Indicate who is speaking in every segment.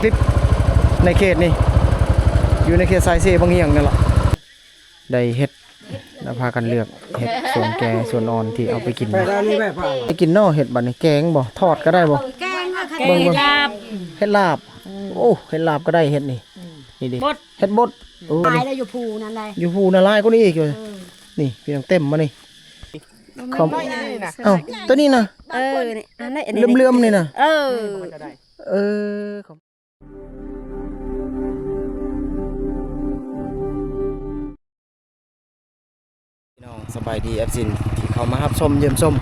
Speaker 1: ลิปในเขตนี่อยู่ในเขตสายเซบางเหียงนั่นแหละได้เห็ดแล้วพากันเลือกเห็ดส่วนแก่ส่วนอ่อนที่เอาไปกินไปกินนอกเห็ดบัดนี้แกงบ่ทอดก็ได้บ่เบิ่งลาบเห็ดลาบโอ้เห็ดลาบก็ได้เห็ดนี่นี่ดิเห็ดบด
Speaker 2: ตายแล้วอยู่ภูนั่นเลย
Speaker 1: อยู่ภูนาลายก็นี่อีกอยู่นี่พี่น้องเต็มมานี่เอ้าตัวนี้นะ
Speaker 2: นี่อันนี้
Speaker 1: เลื่อมๆนี่นะ
Speaker 2: เออ
Speaker 1: สบายดีแอฟซินที่เขามารับชมเยี่ยมชม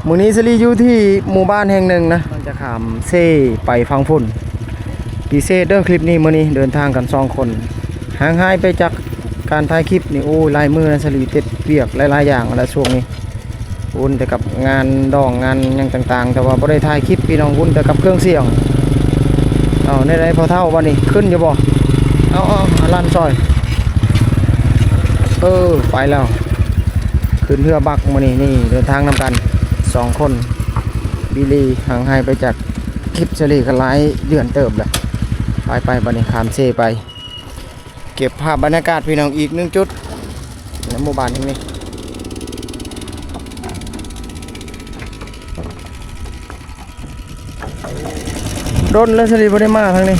Speaker 1: มื้อนี้สิริอยู่ที่หมู่บ้านแห่งหนึ่งนะมันจะขามเซ่ไปฟังฝุ่นพิเศษเรื่องคลิปนี้มื้อนี้เดินทางกัน2คนห่างหายไปจากการถ่ายคลิปนี่โอ้ลายมือนะสิริติดเปียกหลายๆอย่างแล้วช่วงนี้วุ่นแต่กับงานดองงานยังต่างๆแต่ว่าบ่ได้ถ่ายคลิปพี่น้องวุ่นแต่กับเครื่องเสียงเอาในไรพอเท่าวันนี้ขึ้นอยู่บ่เอาลั่นซอยไปแล้วขึ้นเรือบักมานี่เดินทางนำกัน2คนบิลีห่างหายไปจากคลิปเฉลี่ยกันหลายเดือนเติบเลยไปบันนี้ขามเซไปเก็บภาพบรรยากาศพี่น้องอีก1จุดในหมู่บ้านนี้โดนแล้วเฉลี่ยบ่ได้มาทางนี้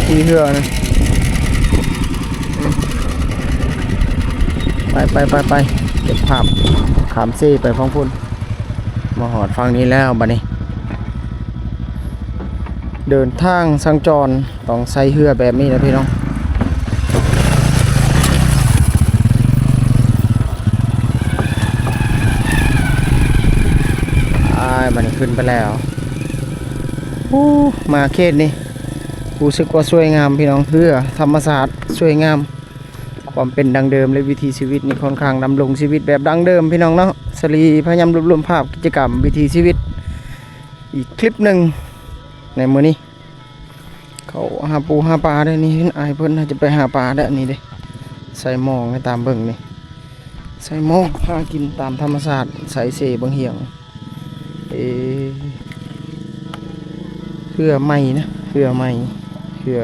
Speaker 1: ขี่เรือนะไปเก็บภาพขามซี่ไปฟังพุ่นมาหอดฟังนี้แล้วบัดนี้เดินทางสัญจรต้องใส่เรือแบบนี้นะพี่น้องบัดนี้ขึ้นไปแล้วมาเขตนี้รู้สึกว่าสวยงามพี่น้องเรือธรรมศาสตร์สวยงามความเป็นดังเดิมและวิถีชีวิตนี่ค่อนข้างดำรงชีวิตแบบดังเดิมพี่น้องเนาะสรีพยายามรวบรวมภาพกิจกรรมวิถีชีวิตอีกคลิปหนึ่งในมื้อนี้เขาหาปูหาปลาได้นี่อายเพิ่นน่าจะไปหาปลาได้นี่เด้ใส่หม้อให้ตามเบิ่งนี่ใส่หม้อหากินตามธรรมชาติใส่เสบางเหียงเพื่อใหม่นะเพื่อใหม่เพื่อ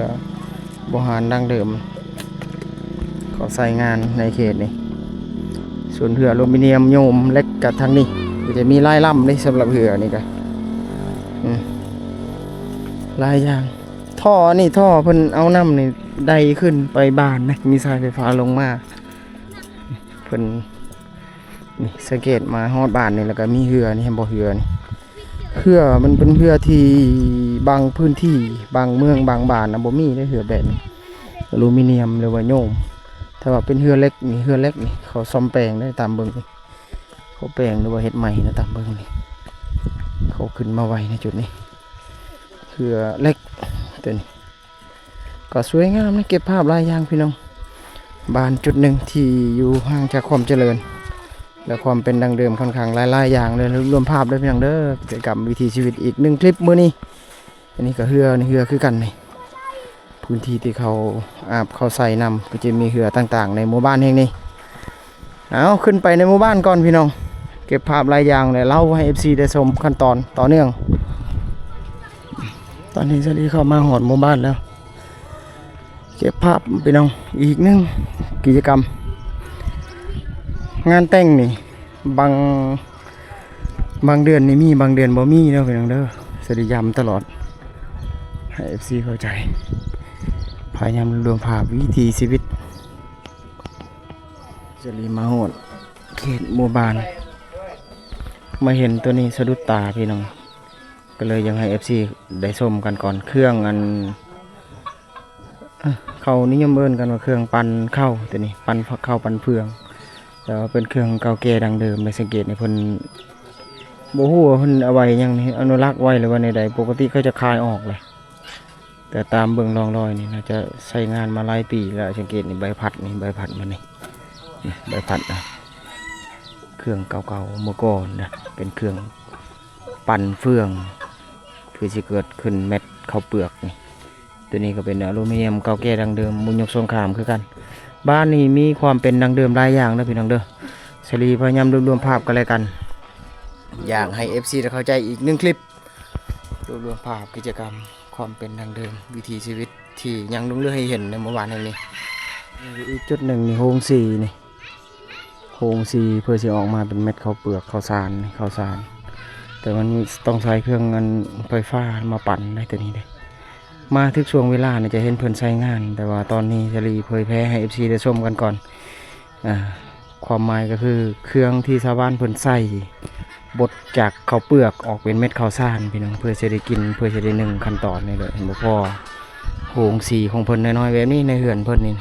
Speaker 1: บ่หารดังเดิมเขาใส่งานในเขตนี่ส่วนเหืออลูมิเนียมโยมเล็กกับทางนี้จะมีลายล่ำนี่สำหรับเหือนี่กันลายยางท่อนี่ท่อเพิ่นเอาน้ำนี่ได้ขึ้นไปบานนะมีสายไฟฟ้าลงมาเพิ่นนี่สังเกตมาฮอดบานนี่แล้วก็มีเหือนี่เห็นบ่เหือนี่เหือมันเป็นเหือที่บางพื้นที่บางเมืองบางบ้านนะบ่มีได้เหือแบบนี้อลูมิเนียมหรือว่าโยมถ้าว่าเป็นเหือเล็กนี่เหือเล็กนี่เขาซ่อมแปลงได้ตามเบิ่งเขาแปลงหรือว่าเฮ็ดใหม่นะตามเบิ่งนี่เขาขึ้นมาไว้ในจุดนี้เหือเล็กตัวนี้ก็สวยงามนะเก็บภาพลายยางพี่น้องบ้านจุดหนึ่งที่อยู่ห่างจากความเจริญและความเป็นดังเดิมค่อนข้างหลายอย่างเลยรวมภาพด้วยพี่น้องเด้อกิจกรรมวิถีชีวิตอีก1คลิปมื้อนี้อันนี้ก็เหือนี่เหือคือกันนี่พื้นที่ที่เขาอาบเขาใส่นำก็จะมีเหือต่างๆในหมู่บ้านแห่งนี้เอาขึ้นไปในหมู่บ้านก่อนพี่น้องเก็บภาพลายยางเลยเล่าให้ FC ได้ชมขั้นตอนต่อเนื่องตอนนี้สลีเข้ามาหอดหมู่บ้านแล้วเก็บภาพพี่น้องอีก1กิจกรรมงานแต่งนี่บางเดือนนี่มีบางเดือนบ่มีเด้อพี่น้องเด้อสลีย้ำตลอดให้ FC เข้าใจพยายามรวมภาพวิถีชีวิตจะรีมาโหดเขตหมู่บ้านมาเห็นตัวนี้สะดุดตาพี่น้องก็เลยยังให้ FC ได้ชมกันก่อนเครื่องเขานิยมเอิ้นกันว่าเครื่องปั่นข้าวตัวนี้ปั่นข้าวปั่นเฟืองแต่ว่าเป็นเครื่องเก่าแก่ดังเดิมในสังเกตในเพิ่นบ่ฮู้ว่าเพิ่นเอาไว้ยังนี่อนุรักษ์ไว้หรือว่าในใดปกติเขาจะคายออกเลยแต่ตามเบื้องรองรอยนี่น่าจะใช้งานมาหลายปีแล้วสังเกตนี่ใบพัดมันนี่ใบพัดนะเครื่องเก่าๆเมื่อก่อนนะเป็นเครื่องปั่นเฟืองเพื่อจะเกิดขึ้นเม็ดข้าวเปลือกนี่ตัวนี้ก็เป็นอลูมิเนียมเก่าแก่ดังเดิมมุญยกสงครามคือกันบ้านนี้มีความเป็นดังเดิมหลายอย่างนะพี่น้องเด้อสรีพยายามรวมภาพกันเลยกันอยากให้ FC ได้เข้าใจอีก1คลิปรวมภาพกิจกรรม ความเป็นดังเดิมวิถีชีวิตที่ยังลุงเลือให้เห็นในเมื่อวานแห่งนี้อีกจุดหนึ่งนี่โฮงสีนี่โฮงสีเพื่อจะออกมาเป็นเม็ดข้าวเปลือกข้าวสารข้าวสารแต่มันต้องใช้เครื่องเงินไฟฟ้ามาปั่นได้ตัวนี้เลยมาทึกช่วงเวลาเนี่ยจะเห็นเพิ่นใช้งานแต่ว่าตอนนี้จะรีเผยแพร่ให้ FC ได้ชมกันก่อนความหมายก็คือเครื่องที่ชาวบ้านเพิ่นใส่บดจากข้าวเปลือกออกเป็นเม็ดข้าวสารพี่น้องเพื่อจะได้กินเพื่อจะได้นึ่งขั้นตอนนี่เลยเห็นบ่พอโหงสีของเพิ่นน้อยๆแบบนี้ในเหือนเพิ่นนี่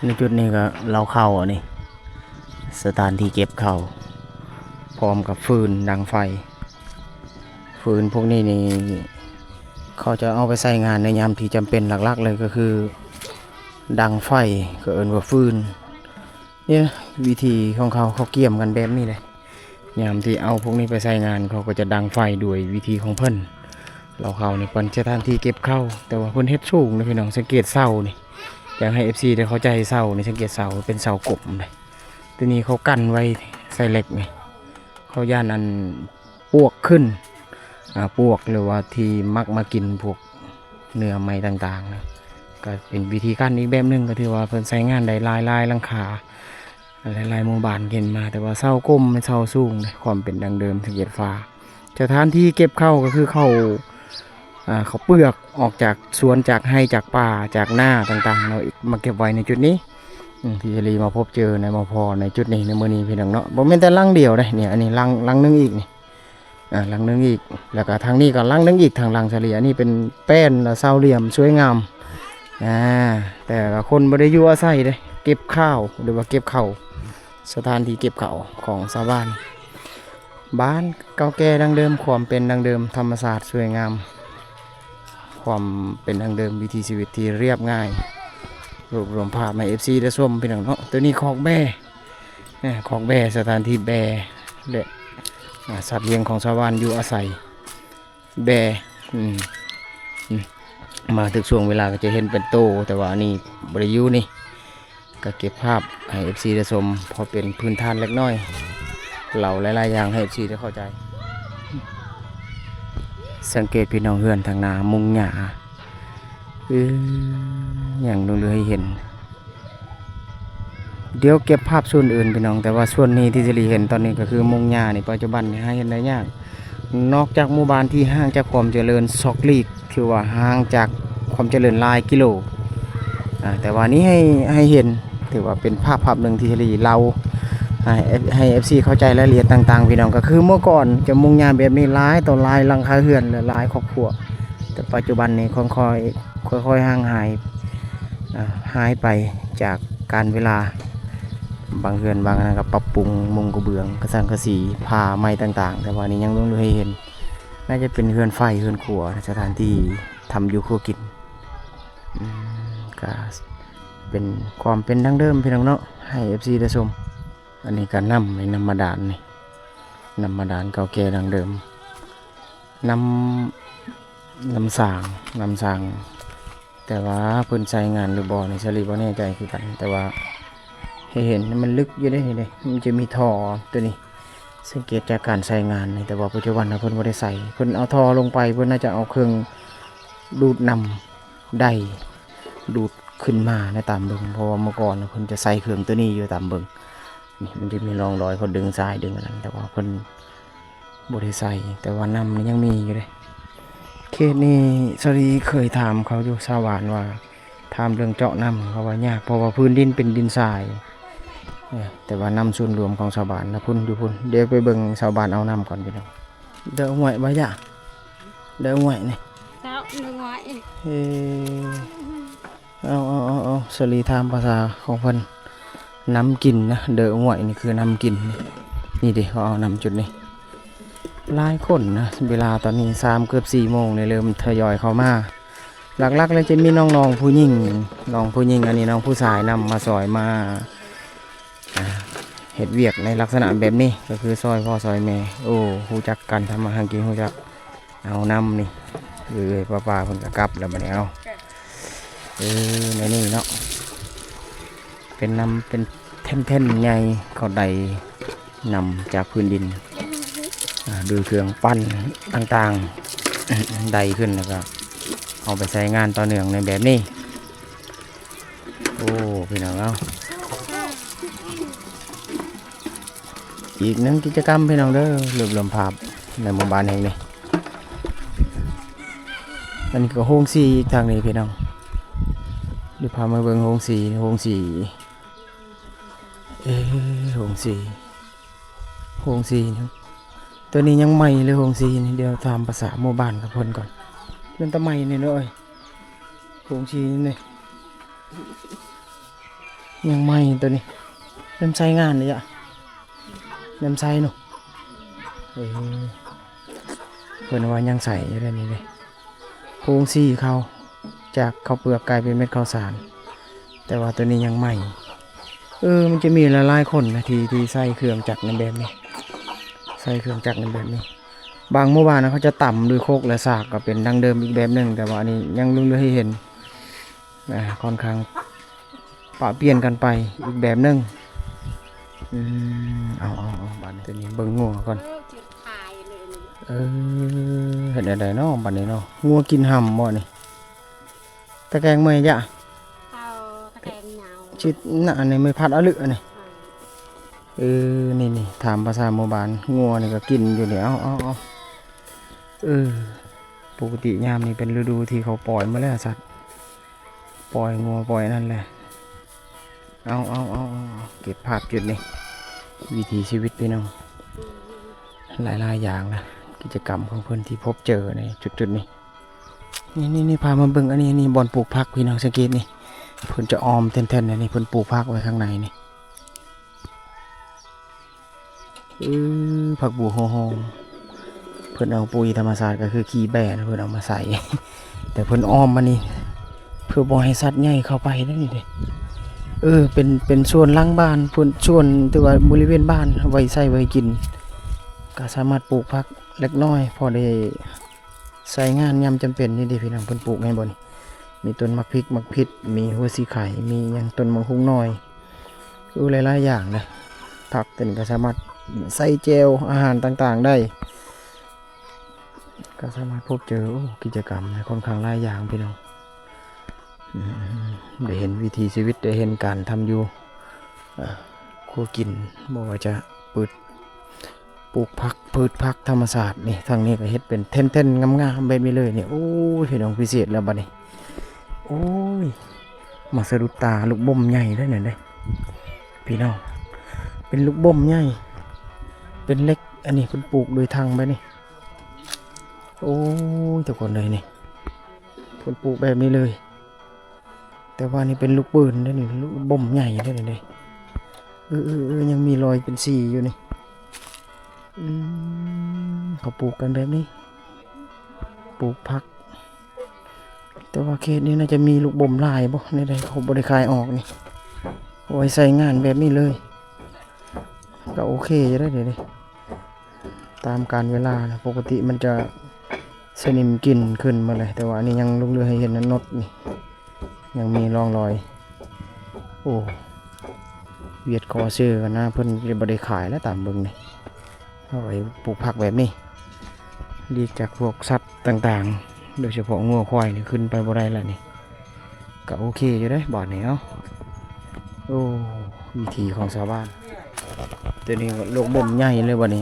Speaker 1: ในจุดนี้ก็เราเข้าอันนี้สถานที่เก็บเข้าพร้อมกับฟืนดังไฟฟืนพวกนี้นี่เขาจะเอาไปใช้งานในยามที่จำเป็นหลักๆเลยก็คือดังไฟก็เอิ้นว่าฟืนเนี่ยวิธีของเขาเกี่ยมกันแบบนี้เลยยามที่เอาพวกนี้ไปใช้งานเขาก็จะดังไฟด้วยวิธีของเพิ่นเราเข้าในเป็นสถานที่เก็บเข้าแต่ว่าเพิ่นเฮ็ดสูงนะพี่น้องสังเกตเสานี่อยากให้ FC ได้เข้าใจเสานี่สังเกตเสาเป็นเสากบเลยตัวนี้เขากั้นไว้ใส่เหล็กนี่เขาย่านอันปวกขึ้นปวกหรือว่าที่มักมากินพวกเนื้อไม้ต่างๆนะก็เป็นวิธีการอีกแบบนึงก็ถือว่าเพิ่นใช้งานได้ลายหลังคาหลายหมู่บ้านเห็นมาแต่ว่าเสาก้มไม่เสาสูงเลยความเป็นดังเดิมสังเกตฟ้าสถานที่เก็บเข้าก็คือเข้าเขาเปลือกออกจากสวนจากไร่จากป่าจากหน้าต่างๆเรามาเก็บไว้ในจุดนี้ที่จะรีมาพบเจอในมพในจุดนี้ในมื้อนี้พี่น้องเนาะบ่แม่นแต่ลังเดียวได้เนี่ยอันนี้ลังนึงอีกนี่ลังนึงอีกแล้วก็ทางนี้ก็ลังนึงอีกทางลังเฉลี่ยนี่เป็นแป้นเสาเหลี่ยมสวยงามแต่ละคนบ่ได้อยู่อาศัยเด้เก็บข้าวหรือว่าเก็บข้าวสถานที่เก็บข้าวของชาวบ้านบ้านเก่าแก่ดังเดิมความเป็นดังเดิมธรรมศาสตร์สวยงามความเป็นดังเดิมวิถีชีวิตที่เรียบง่ายรวบรวมภาพใน FC ได้ชมพี่น้องเนาะตัวนี้คอกแบ่คอกแบ่สถานที่แบ่และสัตว์เลี้ยงของชาวบ้านอยู่อาศัยแบ่มาถึงช่วงเวลาก็จะเห็นเป็นโตแต่ว่านี่บริยูนี่ก็เก็บภาพให้ FC ได้ชมพอเป็นพื้นฐานเล็กน้อยเหล่าหลายๆอย่างให้ FC ได้เข้าใจสังเกตพี่น้องเฮือนทางนามุงหญ้าอย่างลงเลยให้เห็นเดี๋ยวเก็บภาพส่วนอื่นพี่น้องแต่ว่าส่วนนี้ที่จะเห็นตอนนี้ก็คือมุงหญ้าในปัจจุบันนี่ให้เห็นได้ยากนอกจากหมู่บ้านที่ห่างจากความเจริญ2 ลีกคือว่าห่างจากความเจริญหลายกิโลแต่ว่านี้ให้เห็นถือว่าเป็นภาพหนึ่งที่เราให้ FC เข้าใจรายละเอียดต่างๆพี่น้องก็คือเมื่อก่อนจะมุงหญ้าแบบนี้หลายต่อหลายหลังคาเรือนหลายครอบครัวแต่ปัจจุบันนี้ค่อยห่างหายไปจากการเวลาบางเรือนบางอันก็ปรับปรุงมุงกระเบื้องกระสังกระสีผ้าไม้ต่างๆแต่ว่านี้ยังต้องให้เห็นน่าจะเป็นเรือนไฟเรือนครัวสถานที่ทำอยู่ครัวกินก็เป็นความเป็นดั้งเดิมพี่น้องเนาะให้ FC ได้ชมอันนี้ก็น้ำมาดานนี่น้ำมาดานเก่าแก่ดั้งเดิมน้ำสางแต่ว่าเพิ่นใช้งานหรือบ่ในสลีบ่แน่ใจคือกันแต่ว่าให้เห็นมันลึกอยู่ได้เลยมันจะมีท่อตัวนี้สังเกตจากการใช้งานนี่แต่ว่าปัจจุบันเพิ่นบ่ได้ใส่เพิ่นเอาท่อลงไปเพิ่นน่าจะเอาเครื่องดูดนำได้ดูดขึ้นมาในตามเบิ่งเพราะว่าเมื่อก่อนเพิ่นจะใส่เครื่องตัวนี้อยู่ตามเบิ่งนี่มันจะมีร่องรอยเขาดึงซ้ายดึงอะไรแต่ว่าเพิ่นบ่ได้ใส่แต่ว่าน้ำนี่ยังมีอยู่เลยเขตนี้สรีเคยถามเขาอยู่ชาวบ้านว่าถามเรื่องเจาะน้ำเขาว่ายากเพราะว่าพื้นดินเป็นดินทรายแต่ว่าน้ำส่วนรวมของชาวบ้านนะพุ่นอยู่พุ่นเดี๋ยวไปเบิ่งชาวบ้านเอาน้ำก่อนไปดูเดี๋ยวห่วยบ่ยะเดี๋ยวห่วยนี่
Speaker 2: เจ้าหนึ่งห่วย
Speaker 1: เอาสรีถามภาษาของเพิ่นน้ำกินนะเดี๋ยวห่วยนี่คือน้ำกินนี่ดิเขาเอาน้ำจุดนี้หลายคนนะเวลาตอนนี้3 เกือบ 4 โมงเนี่ยเริ่มทยอยเข้ามาหลักๆเลยจะมีน้องๆผู้หญิงอันนี้น้องผู้ชายนำมาซอยมาเฮ็ดเวียกในลักษณะแบบนี้ก็คือซอยพ่อซอยแม่โอ้ฮู้จักกันทำมาหากินฮู้จักเอาน้ำนี่ป้าเพิ่นก็กลับแล้วบัดนี้เอาในนี่เนาะเป็นน้ำเป็นแท่นๆใหญ่เขาได้นำจากพื้นดินดูเครื่องปั้นต่าง ได้ขึ้นแล้วก็เอาไปใช้งานต่อเนื่องในแบบนี้โอ้พี่น้องเอาอีกหนึ่งกิจกรรมพี่น้องเด้อรวบรวมภาพในหมู่บ้านแห่งนี้อันนี้ก็โฮงสีอีกทางนี้พี่น้องเดี๋ยวพามาเบิ่งโฮงสีโฮงสีโฮงสีนะตัวนี้ยังใหม่เลยโฮงสีนี่เดี๋ยวตามภาษาหมู่บ้านกับเพิ่นก่อนเรื่องตะไมนี่เด้อโฮงสีนี่ยังใหม่ตัวนี้เริ่มใช้งานเลยอะเริ่มใช้เนาะเพิ่นว่ายังใส่อยู่ได้นี่เลยโฮงสีเขาจากข้าวเปลือกกลายเป็นเม็ดข้าวสารแต่ว่าตัวนี้ยังใหม่มันจะมีหลายๆคนนะที่ใส่เครื่องจักรในแบบนี้ใส่เครื่องจักรในแบบนี้บางหมู่บ้านนะเขาจะต่ำด้วยโคกและสากก็เป็นดังเดิมอีกแบบหนึ่งแต่ว่าอันนี้ยังเรื่อยๆให้เห็นค่อนข้างปะเปลี่ยนกันไปอีกแบบหนึ่งเอาบัดนี้ตัวนี้เบิ่งงัวก่อนเห็นอะไรเนาะบัดนี้เนาะงัวกินห่ำบ่นี่ตะแกรงเมยจ้ะชิดหน้าในมือพัดเอาลึกนี่นี่ถามภาษาโมบานงัวนี่ก็กินอยู่เนี่ยเอาปกติยามนี่เป็นฤดูที่เขาปล่อยมาแล้วสัตว์ปล่อยงัวปล่อยนั่นแหละเอาเก็บภาพจุดนี่วิถีชีวิตพี่น้องหลายอย่างนะกิจกรรมของเพื่อนที่พบเจอในจุดนี้นี่พามาเบิ่งอันนี้บอนปลูกผักพี่น้องสังเกตนี่เพิ่นจะออมเท่นๆนี่เพิ่นปลูกผักไว้ข้างในนี่ผักบัวหอมเพิ่นเอาปุ๋ยธรรมชาติก็คือขี้แบะเพิ่นเอามาใส่ แต่เพิ่นออมมานี่เพื่อบ่ให้สัตว์ใหญ่เข้าไปนั่นนี่เด้เป็นส่วนหลังบ้านเพิ่นส่วนที่ว่าบริเวณบ้านไว้ใส่ไว้กินก็สามารถปลูกผักเล็กน้อยพอได้ใส่งานยามจำเป็นนี่เด้พี่น้องเพิ่นปลูกให้บ่นี่มีต้นมะพริกมะพิษมีหัวสีไข่มีอย่างต้นมะฮุ่งน้อยหลายๆอย่างเลยผักเต็นก็สามารถใส่เจลอาหารต่างๆได้ก็สามารถพบเจอกิจกรรมค่อนข้างหลายอย่างพี่น้องได้เห็นวิถีชีวิตได้เห็นการทำอยู่คู่กินบ่ว่าจะปลูกผักพืชผักธรรมศาสตร์นี่ทางนี้ก็เฮ็ดเป็นเท่นๆงามๆแบบนี้เลยเนี่ยโอ้ยพี่น้องพิเศษแล้วบัดนี้โอ้ยมาสะดุดตาลูกบ่มใหญ่ได้เนี่ยเด้พี่น้องเป็นลูกบ่มใหญ่เป็นเล็กอันนี้เพิ่นปลูกโดยทางไปนี่โอ้ยทุกคนเลยนี่เพิ่นปลูกแบบนี้เลยแต่ว่านี่เป็นลูกปืนได้นี่ลูกบ่มใหญ่ได้นี่ยังมีรอยเป็นสีอยู่นี่เขาปลูกกันแบบนี้ปลูกผักแต่ว่าเขตนี้น่าจะมีลูกบ่มลายบ่ในใดเขาบริคายออกนี่เอาไว้ใส่งานแบบนี้เลยก็โอเคจะได้เลยตามการเวลานะปกติมันจะสนิมกลิ่นขึ้นมาเลยแต่ว่านี่ยังลุกเรือให้เห็นนดนี่ยังมีร่องรอยโอ้เวียดคอซื้อกันนะเพิ่นจะบริขายแล้วตามเบิ่งนี่เอาไว้ปลูกผักแบบนี้เรียกจากพวกสัตว์ต่างๆโดยเฉพาะงัวควายนี่ขึ้นไปบ่ได้แล้วนี่ก็โอเคอยู่ได้บ่อนี้โอ้วิธีของชาวบ้านตัวนี้โลกบ่มใหญ่เลยบ่นี้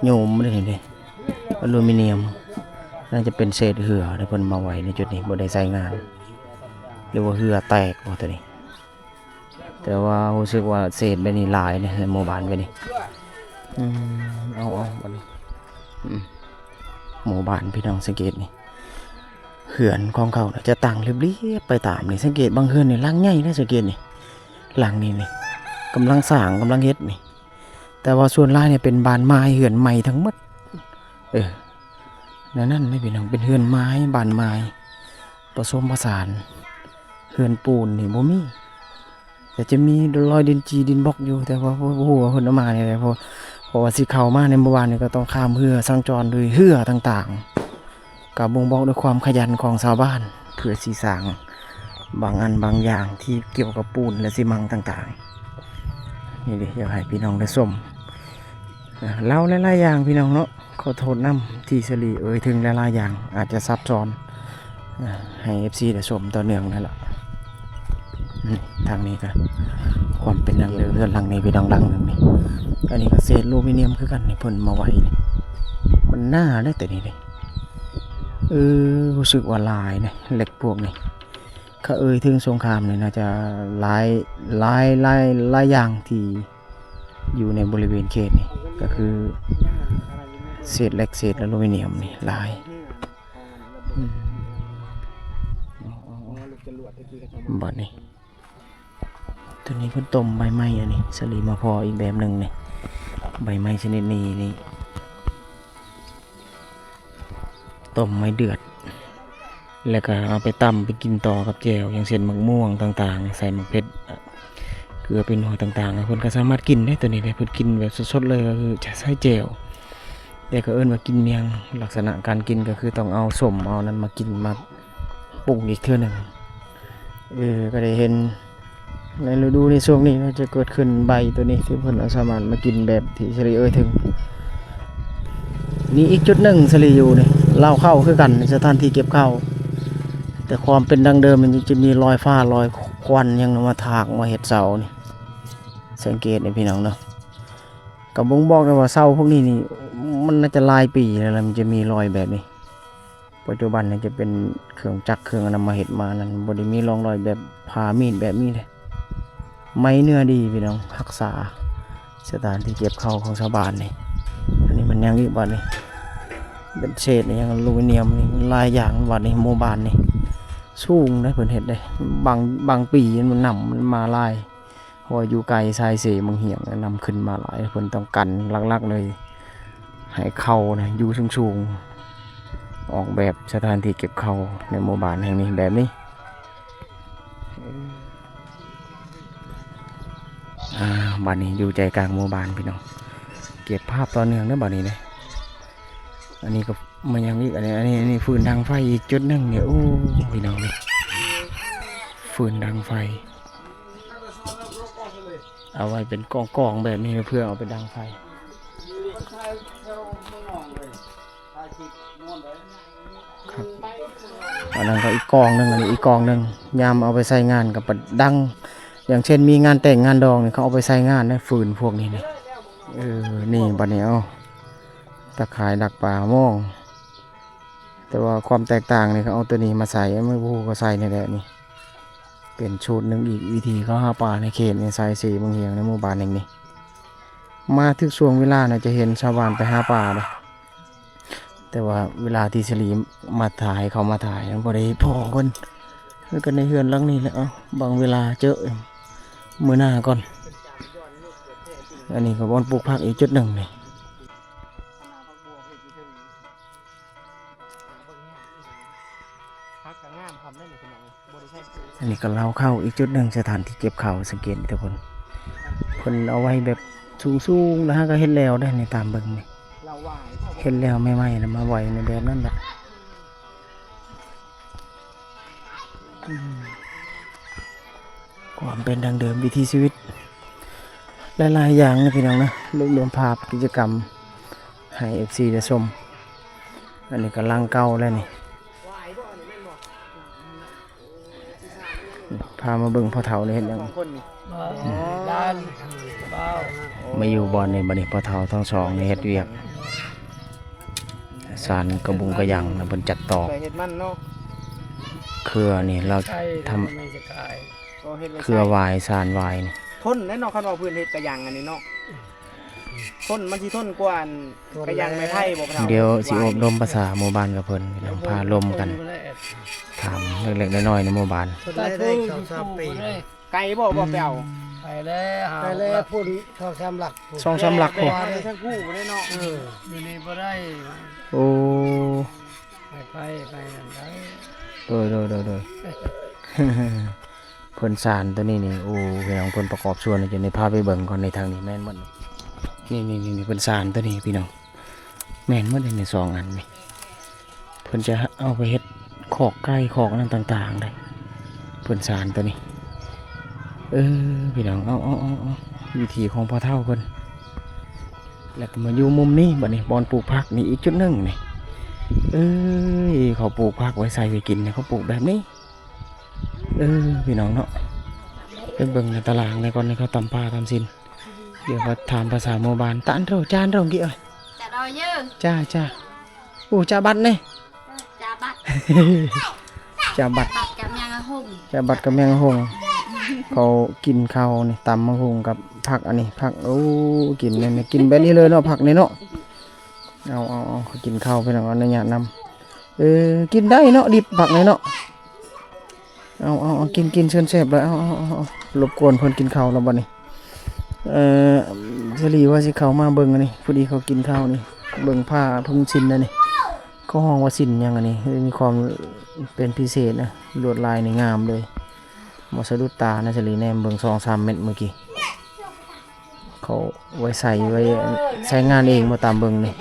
Speaker 1: โยมไม่ได้เห็นเลยอลูมิเนียมน่าจะเป็นเศษเหือที่เพิ่นมาไว้ในจุดนี้บ่ได้ใช้งานหรือว่าเหือแตกบ่ตัวนี้แต่ว่ารู้สึกว่าเศษแบบนี้หลายในหมู่บ้านแบบนี้เอาบ่นี้หมู่บ้านพี่น้องสังเกตนี่เขื่อนของเขาจะตั้งเรียบๆไปตามนี่สังเกตบางเขื่อนนี่หลังใหญ่นะสังเกตนี่หลังนี่กำลังสร้างกำลังเฮ็ดนี่แต่ว่าส่วนหลายเนี่ยเป็นบานไม้เขื่อนใหม่ทั้งหมดนั่นไม่พี่น้องเป็นเขื่อนไม้บานไม้ผสมผสานเขื่อนปูนนี่บ่มีแต่จะมีรอยดินจีดินบล็อกอยู่แต่ว่าหัวเพิ่นเอามาเนี่ยเพราะว่าสิเข้ามาในหมู่บ้านนี่ก็ต้องข้ามเรือสัญจรด้วยเรือต่างๆกับบ่งบอกด้วยความขยันของชาวบ้านเพื่อสิสร้างบางอันบางอย่างที่เกี่ยวกับปูนและซีเมนต์ต่างๆนี่ดิอยากให้พี่น้องได้ชม เล่าหลายๆอย่างพี่น้องเนาะขอโทษนํที่สลีถึงหลายๆอย่างอาจจะซับซ้อนให้ FC ได้ชมต่อเนื่องนั่นแหละทางนี้ก็ความเป็นดังเดิมเรือนหลังนี้ไปดังๆนึงนี่อันนี้ก็เศษอลูมิเนียมคือกันนี่เพิ่นมาไว้นี่มันหน้าได้แต่นี่เลยรู้สึกว่าลายนะเหล็กพวกนี้เขาถึงสงครามนี่น่าจะหลายอย่างที่อยู่ในบริเวณเขตนี่ก็คือเศษเหล็กเศษอลูมิเนียมนี่ลายบัดนี้ตัวนี้เพิ่นต้มใบไม้อันนี้สลีมาพออีกแบบหนึ่งนี่ใบไม้ชนิดนี้นี่ต้มไม้เดือดแล้วก็เอาไปตำไปกินต่อกับแจ่วอย่างเช่นมะม่วงต่างๆใส่มะเขือเกลือเป็นหัวต่างๆคนก็สามารถกินได้ตัวนี้ได้เพิ่นกินแบบสดๆเลยก็คือจะใส่แจ่วแต่ก็ว่ากินเมียงลักษณะการกินก็คือต้องเอาส้มเอานั้นมากินมาปรุงอีกเทื่อหนึ่งก็ได้เห็นในฤดูในช่วงนี้จะเกิดขึ้นใบตัวนี้ที่เพิ่นสามารถมากินแบบที่สลีถึงนี่อีกจุดหนึ่งสลีอยู่นี่เล่าเข้าคือกันในสถานที่เก็บเข้าแต่ความเป็นดังเดิมมันจะมีรอยฟ้ารอยควันยังมาถากมาเห็ดเสานี่สังเกตในพี่น้องเนาะกับบ่งบอกเลยว่าเสาพวกนี้นี่มันน่าจะลายปีแล้วมันจะมีรอยแบบนี้ปัจจุบันนี่จะเป็นเครื่องจักรเครื่องนำมาเห็ดมานั้นบ่ได้มีร่องรอยแบบผ่ามีดแบบนี้เลยไม้เนื้อดีพี่น้องรักษาสถานที่เก็บเข้าของชาวบ้านนี่อันนี้มันยังอีกบัดนี่เป็นเศษนี่ยังอลูมิเนียมนี่ลายอย่างบัดนี่โมบานนี่สูงได้เพิ่นเฮ็ดได้บางปีมันนำมันมาลายเพราะอยู่ไกลชายเสมังเหียงนำขึ้นมาหลายเพิ่นต้องกันลักๆเลยให้เข้านะอยู่สูงๆออกแบบสถานที่เก็บเข้าในหมู่บ้านแห่งนี้แบบนี้บ้านนี้อยู่ใจกลางหมู่บ้านพี่น้องเก็บภาพต่อเนื่องนะบ้านนี้เลยอันนี้ก็มันยังอีกอันนี้ฟืนดังไฟอีกจุดหนึ่งเนี่ยโอ้พี่น้องเลยฟืนดังไฟเอาไว้เป็นกองแบบนี้เพื่อเอาไปดังไฟครับอันนั้นก็อีกกองหนึ่งอันนี้อีกกองหนึ่งยามเอาไปใส่งานกับดังอย่างเช่นมีงานแต่งงานดองเนี่ยเขาเอาไปใส่งานได้ฟืนพวกนี้เนี่ยนี่บัดนี้เอาตะข่ายดักปลามองแต่ว่าความแตกต่างเนี่ยเขาเอาตัวนี้มาใส่ไม่พูก็ใส่ในแหละนี่เป็นชุดหนึ่งอีกวิธีเขาหาปลาในเขตในสายสีบางเฮียงในหมู่บ้านแห่งนี้มาถึงช่วงเวลาเนี่ยจะเห็นชาวบ้านไปหาปลาเลยแต่ว่าเวลาที่สลีมาถ่ายเขามาถ่ายพอได้พอคนแล้วกันในเฮือนหลังนี้แหละบางเวลาเจอมือหน้าก่อนอันนี้ก็บอนปลูกผักอีกจุดหนึ่งนี่อันนี้ก็เล่าเข้าอีกจุดหนึ่งสถานที่เก็บข่าวสังเกตทุกคนคนเอาไว้แบบสูงๆแล้วก็เห็นแล้วได้ในตามเบิ่งนี่เห็นแล้วไม่ๆนะมาไว้ในแบบนั้นแหละความเป็นดังเดิมวิถีชีวิตหลายๆอย่างนะพี่น้องนะรวมภาพกิจกรรมให้ FC ได้ชมอันนี้ก็ลังเก่าแล้วนี่พามาเบิ่งพ่อเฒ่านี่เห็นยังมาอยู่บ่อนในบัดนี้พ่อเฒ่าทั้งสองนี่เฮ็ดเวียกสารกระบุงกระยังนะเพิ่นจัดตอกเครือนี่เราทำเครือวายสารวายนี่
Speaker 3: ทนแน่นอนคันว่าพื้นเฮ็ดกระยังอันนี้เนาะทนมันสิทนกว่ากระยังไม้ไผ่บ่ครับ
Speaker 1: เดี๋ยวสิอบรมภาษาหมู่บ้านกับเพิ่นพาลมกันถามเล็กๆน้อยๆในหมู่บ้าน
Speaker 4: ได้2-3 ปี
Speaker 3: ไก่บ่ไปเอา
Speaker 4: ไปแล้วพุ่น2-3 หลัก
Speaker 1: 2-3 หลักพอ
Speaker 3: ทั้งคู่บ่ได้เนาะ
Speaker 4: อยู่นี่บ่ได้
Speaker 1: โอ้
Speaker 4: ไปนั่นได้
Speaker 1: โดยเพิ่นสารตัวนี้นี่โอ้พี่น้องเพิ่นประกอบส่วนจะในพาไปเบิ่งก่อนในทางนี้แม่นหมดนี่เพิ่นสารตัวนี้พี่น้องแม่นหมดใน2อันนี่เพิ่นจะเอาไปเฮ็ดขอกไก่ขอกนั่นต่างๆได้เพิ่นสารตัวนี้พี่น้องเอาวิธีของพ่อเฒ่าเพิ่น แล้วก็มาอยู่มุมนี้บัดนี้บอนปลูกผักนี่อีกจุดหนึงนี่เอ้ยเขาปลูกผักไว้ใส่ไว้กินเนี่ยเขาปลูกแบบนี้พี่น้องเนาะไปเบิ่งในตารางในก่อนในเขาตำปลาตำสินเดี๋ยวเขาถามภาษาโมบานตานเราจานเรากี่เอ้ย
Speaker 2: จะรอเยอะ
Speaker 1: จ้าโอ้จ้าบัตรนี่
Speaker 2: จะบัด
Speaker 1: จ้าบัตร
Speaker 2: บัดกับแมงหุ่ง
Speaker 1: จ้าบัตรกับแมงหงเขากินข้าวนี่ตำมะฮงกับผักอันนี้ผักโอ้กินเนี่ยกินแบบนี้เลยเนาะผักนี่เนาะเอาเขากินข้าวไปหน่อยในหยาดนำกินได้เนาะดิบผักนี่เนาะเอากินเชิญเสพเลยเอารบกวนเพิ่นกินข้าวแล้วบ่นี่สลีว่าสิเขามาเบิ่งอันนี้พอดีเขากินข้าวนี่เบิ่งผ้าทุ่งชินนะนี่เขาห้องว่าสินยังอันนี้มีความเป็นพิเศษนะลวดลายนี่งามเลยหมดสะดุดตานะสลีแนมเบิ่ง2-3 เม็ดเมื่อกี้เขาไว้ใช้งานเองมาตามเบิ่งนี่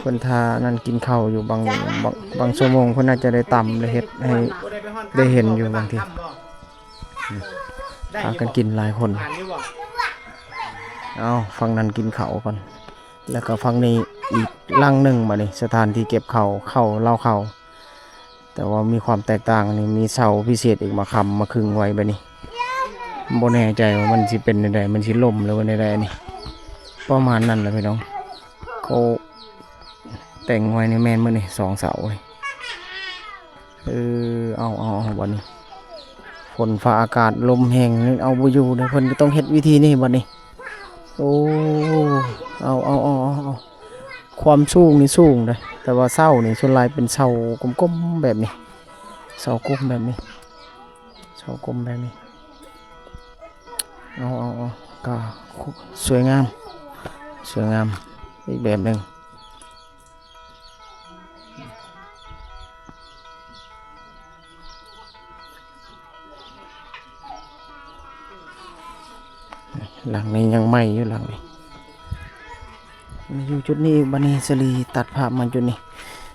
Speaker 1: คนทานั่นกินข้าวอยู่บางชั่วโมงเพิ่นน่าจะได้ตำได้เฮ็ดให้ได้เห็นอยู่บางทีพากันกินหลายคนเอาฟังนั้นกินข้าวก่อนแล้วก็ฟังนี้อีกลังหนึ่งมาเลยสถานที่เก็บข้าวเล่าข้าวแต่ว่ามีความแตกต่างนี่มีเสาพิเศษอีกมาค้ำมาคึงไว้แบบนี้บ่แน่ใจว่ามันสิเป็นใดมันสิล่มหรือว่าใดนี่ประมาณนั้นแหละพี่น้องเขาแต่งไว้ในแมนมื้อนี่2 เสาเลยเอาวันนี้ฝนฟ้าอากาศลมแห้งนี่เอาบ่อยู่เด้อเพิ่นก็ต้องเฮ็ดวิธีนี้บัดนี้โอ้เอาความสูงนี่สูงเลยแต่ว่าเสานี่ส่วนหลายเป็นเสากลมๆแบบนี้เสากลมแบบนี้เสากลมแบบนี้เอาก็สวยงามอีกแบบหนึ่งหลังนี้ยังไม่อยู่หลังนี้มาอยู่จุดนี้บันนี้สลีตัดภาพมันจุดนี้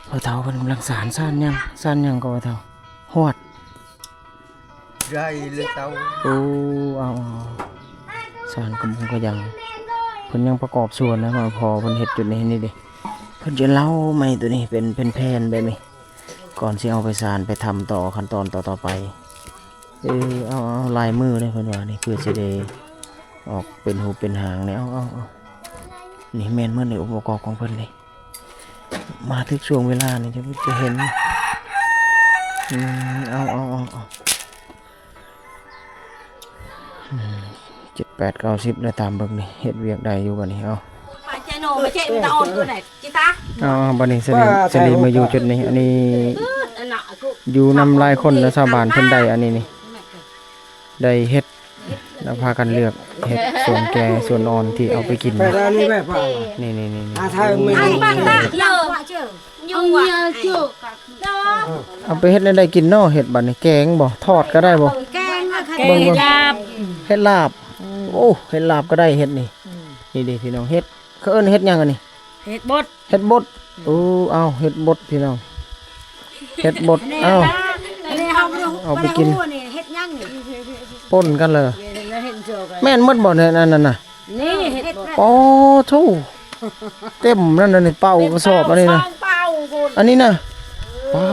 Speaker 1: พอเท่ากันกำลังสานซ่านยังก็พอเท่าหวด
Speaker 4: ไรเลยเตา
Speaker 1: โอ้เอาสานกำลังก็ยังเพิ่นยังประกอบส่วนนะมาพอเพิ่นเฮ็ดจุดนี้นี่ดิเพิ่นจะเล่าไม่ตัวนี้เป็นแผ่นแบบนี้ก่อนที่เอาไปสานไปทำต่อขั้นตอนต่อไปเอาลายมือเลยเพิ่นว่านี่เพื่อจะได้ออกเป็นหูเป็นหางเนี่ยเอานี่แม่นเมื่อในอุปกรณ์ของเพิ่นเลยมาถึงช่วงเวลานี่จะเห็นเอา7-8-9-10ได้ตามเบิ่งนี่เฮ็ดเวียกได้อยู่บัดนี้เอา
Speaker 2: ไปเจโนมาเจ๊ตาอ่อนตัวไหนจิตา
Speaker 1: บัดนี้สลีมาอยู่จุดนี้อันนี้อยู่นำหลายคนแล้วชาวบ้านเพิ่นได้อันนี้นี่ได้เฮ็ดแล้วพากันเลือกเห็ดส่วนแก่ส่วนอ่อนที่เอาไปกินนี่เอาไปเฮ็ดได้กินเนาะเห็ดบัดนี้แกงบ่ทอดก็ได้บ่
Speaker 2: แกงลาบ
Speaker 1: เฮ็ดลาบโอ้เฮ็ดลาบก็ได้เฮ็ดนี่ดิพี่น้องเฮ็ดเขาเอิ้นเฮ็ดหยังอันนี้
Speaker 2: เฮ็ดบด
Speaker 1: โอ้เอาเฮ็ดบดพี่น้องเฮ็ดบดเอาไปกิน
Speaker 2: เฮ็ดยังนี่
Speaker 1: ป่นกันเลยแม่นหมดบ่เนี่ยนั่นน่ะ
Speaker 2: นี่เฮ็ด
Speaker 1: อ๋อทูเต็มนั่นน่ะนี่เป่ากระสอบอันนี้นะอันนี้น่ะป้า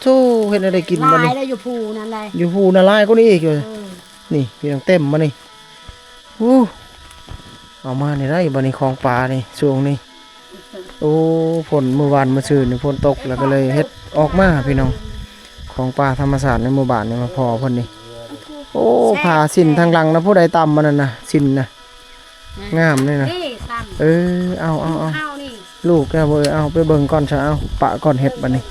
Speaker 1: ทูเฮ็ดได้กินบ่นี่
Speaker 2: ได้อยู่ภูนั่นได้
Speaker 1: อยู่ภูน่ะลายก็นี่อีกเลยนี่พี่น้องเต็มมานี่เอามานี่ได้บ่นี่ของปลานี่ช่วงนี้โอ้ฝนเมื่อวานเมื่อคืนนี่ฝนตกแล้วก็เลยเฮ็ดออกมาพี่น้องของปลาธรรมชาติในหมู่บ้านนี่มาพอเพิ่นนี่โอ้ผ่าสินทางหลังนะผู้ใดตำมันน่ะสินนะงามเลยนะเอาลูกแกบ่เอาไปเบิ่งก่อนซะเอาปะก่อนเฮ็ดบัดนี้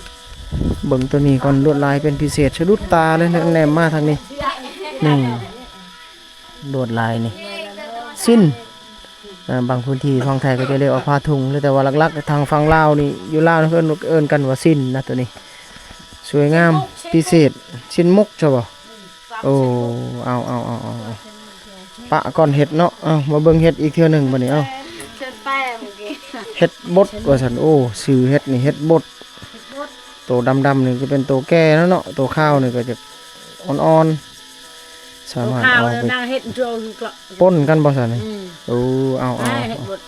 Speaker 1: เบิ่งตัวนี้ก่อนลวดลายเป็นพิเศษสะดุดตาเลยแนมมาทางนี้นี่ลวดลายนี่สิ้นบางพื้นที่ฝั่งไทยก็จะเรียกว่าผ้าถุงแต่ว่าหลักๆทางฝั่งลาวนี่อยู่ลาวเอิ้นกันว่าสิ้นนะตัวนี้สวยงามพิเศษสิ้นมุกใช่ป่ะโอ้เอาปะก่อนเห็ดเนาะมาเบิ่งเห็ดอีกเทื่อหนึ่งบัดนี้เห็ดบดว่าซั่นโอ้ชื่อเห็ดนี่เห็ดบดโตดำๆนี่จะเป็นโตแก่แล้วเนาะโตข้าวนี่ก็จะอ่อนๆ สามารถ
Speaker 2: ข้าว
Speaker 1: เอาไป
Speaker 2: นางเฮ็ดโจกละ
Speaker 1: ป่นกันบ่ซั่นนี่โอ้เอา
Speaker 2: เฮ็ดบด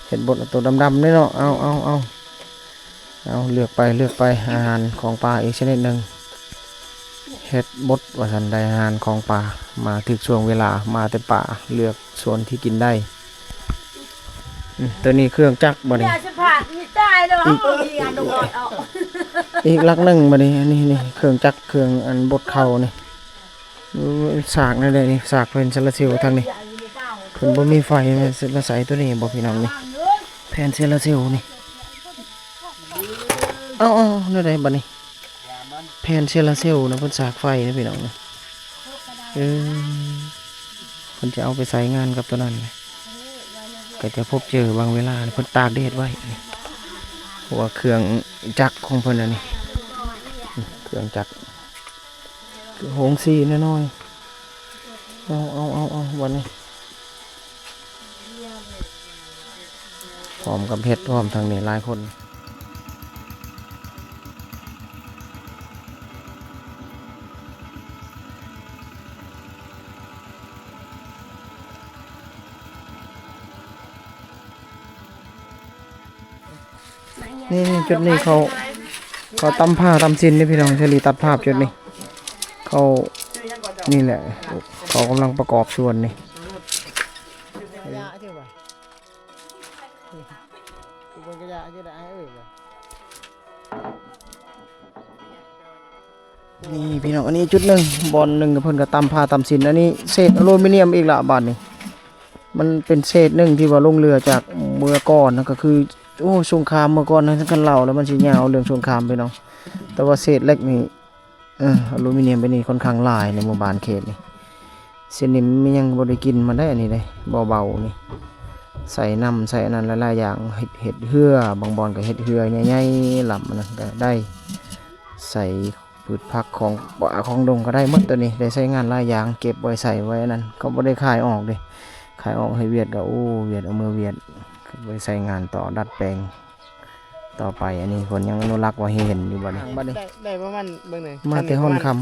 Speaker 1: เห็ดบดเอาตัวดำๆนี่เนาะเอาเลือกไปอาหารของปลาอีกชนิดหนึงเห็ดบดว่าซั่นได้อาหารของปลามาถึกช่วงเวลามาแต่ป่าเลือกส่วนที่กินได้ตัวนี้เครื่องจักรบ่นี่
Speaker 2: อย่าจะผ่านมีตายแล้วเอาอีอันดอกเอา
Speaker 1: อีกลักหนึงบ่นี่อันนี้นี่เครื่องจักรเครื่องอันบดเข้านี่สากนั่นเลยนี่สากเป็นโซลาร์เซลล์ทางนี้เพิ่นบ่มีไฟมาใส่ตัวนี้บ่พี่น้องนี่แผ่นโซลาร์เซลล์นี่เอานั่นได้บัดนี้แผ่นโซลาร์เซลล์นะเพิ่นสากไฟนะพี่น้องนะเเพิ่นจะเอาไปใช้งานกับตัวนั้นเลยก็จะพบเจอบางเวลาเพิ่นตากแดดไว้นี่เพราะว่าเครื่องจักรของเพิ่นน่ะนี่เครื่องจักรโหงสีน้อยๆเอาวันนี้พร้อมกับเฮ็ดพร้อมทางนี้หลายคนนี่จุดนี้เขาตำผ้าตำซินนี่พี่น้องเฉลีตัดภาพจุดนี้เขานี่แหละเขากำลังประกอบส่วนนี่นี่พี่น้องอันนี้จุดหนึ่งบอลหนึ่งกับเพิ่นกับตำผ้าตำซินอันนี้เศษอลูมิเนียมอีกละบาทนี่มันเป็นเศษหนึ่งที่ว่าลงเรือจากเมื่อก่อนนะก็คือโอ้สงครามเมื่อก่อนนะกันเล่าแล้วมันสิยาวเรื่องสงครามไปเนาะแต่ว่าเศษเล็กนี่อลูมิเนียมไปนี่ค่อนข้างหลายในหมู่บ้านเขตนี่เส้นนี้มันยังบ่ได้กินมันได้อันนี้เลยเบาๆนี่ใส่น้ำใส่อันนั้นหลายๆอย่างเห็ดเหือบางบอนก็เห็ดเหือใหญ่ๆลำมันนะก็ได้ใส่พืชผักของป่าของดงก็ได้หมดตัวนี้ได้ใช้งานหลายอย่างเก็บไว้ใส่ไว้นั้นก็บ่ได้ขายออกเด้ขายออกให้เวียดก็โอ้เวียดเอามือเวียดไว้ใช้งานต่อดัดแปลงต่อไปอันนี้คนยังอนุรักษ์ไว้ให้เห็นอยู่บัดนี้
Speaker 3: ได้ประมาณเบิ่งหน่อย
Speaker 1: มาแต่ห้อนคำ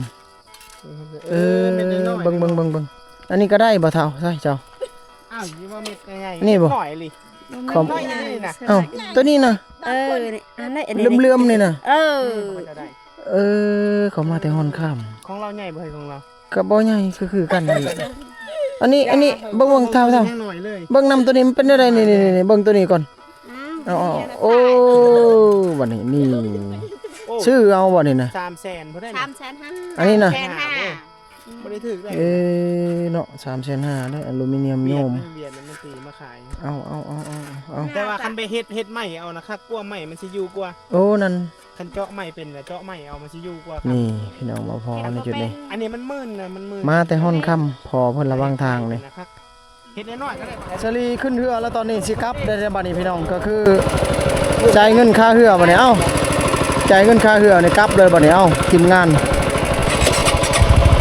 Speaker 1: เบิ่งอันนี้ก็ได้บ่เท่าใช่เจ้า
Speaker 3: อ้าวยี่ว่าเม็ดใหญ่
Speaker 1: นี่บ่
Speaker 3: หน่อยลิ
Speaker 1: ของ
Speaker 3: น้อยนี่นะ
Speaker 1: เอ้าตัวนี้นะ
Speaker 2: นี่อันนั้น
Speaker 1: เลื่อมๆนี่นะ
Speaker 3: ก็จะได้
Speaker 1: เขามาแต่ห้อนค่
Speaker 3: ของเราใหญ่บ่ให้ของเรา
Speaker 1: ำก็บ่ใหญ่คือกันนั่นแหละอันนี้เบิ่งเท่า
Speaker 3: แห้งหน่อยเลย
Speaker 1: เบิ่งนำตัวนี้มันเป็นอะไรนี่เบิ่งตัวนี้ก่อนเอาโอ้บัดนี้นี่
Speaker 3: โอ้
Speaker 1: ชื่อเอาบ่นี่นะ
Speaker 3: 300,000บ่ได้นะ
Speaker 2: 350,000
Speaker 1: อันนี้นะ
Speaker 3: บ่ได้ถึกได้
Speaker 1: เนาะ3,500ได้อลูมิเนียมโยม
Speaker 3: เวียดมันตีมาขาย
Speaker 1: เอา
Speaker 3: แต่ว่าคันไปเฮ็ดใหม่เอานะคักกว่าใหม่มันสิอยู่กว่า
Speaker 1: โอ้นั่น
Speaker 3: คันเจาะใหม่เป็นแล้วเจาะใหม่เอามันสิอยู่กว่าครับ
Speaker 1: นี่พี่น้องมาพอในจุดนี้
Speaker 3: อันนี้มันมื่นนะมันมื่น
Speaker 1: มาแต่ห้อนค่ำพอเพิ่นระวังทางนี่
Speaker 3: นะครับเฮ็ดน้อยๆก็ได้
Speaker 1: สลีขึ้นเรือแล้วตอนนี้สิกลับได้ในบัดนี้พี่น้องก็คือจ่ายเงินค่าเรือบัดนี้จ่ายเงินค่าเรือนี่กลับเลยบัดนี้ทีมงาน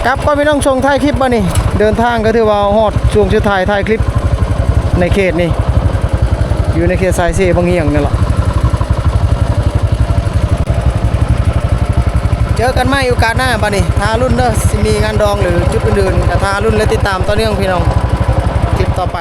Speaker 1: กลับก็พี่น้องชงท้ายคลิปบัดนี้เดินทางก็ถือว่าฮอดช่วงสุดท้ายท้ายคลิปในเขตนี่อยู่ในเขตสายเสบางเหียงนี่แหละเจอกันใหม่โอกาสหน้าบัดนี้ทารุ่นเด้อสิมีงานดองหรือจุดอื่นๆก็ทารุ่นและติดตามต่อเนื่องพี่น้องคลิปต่อไป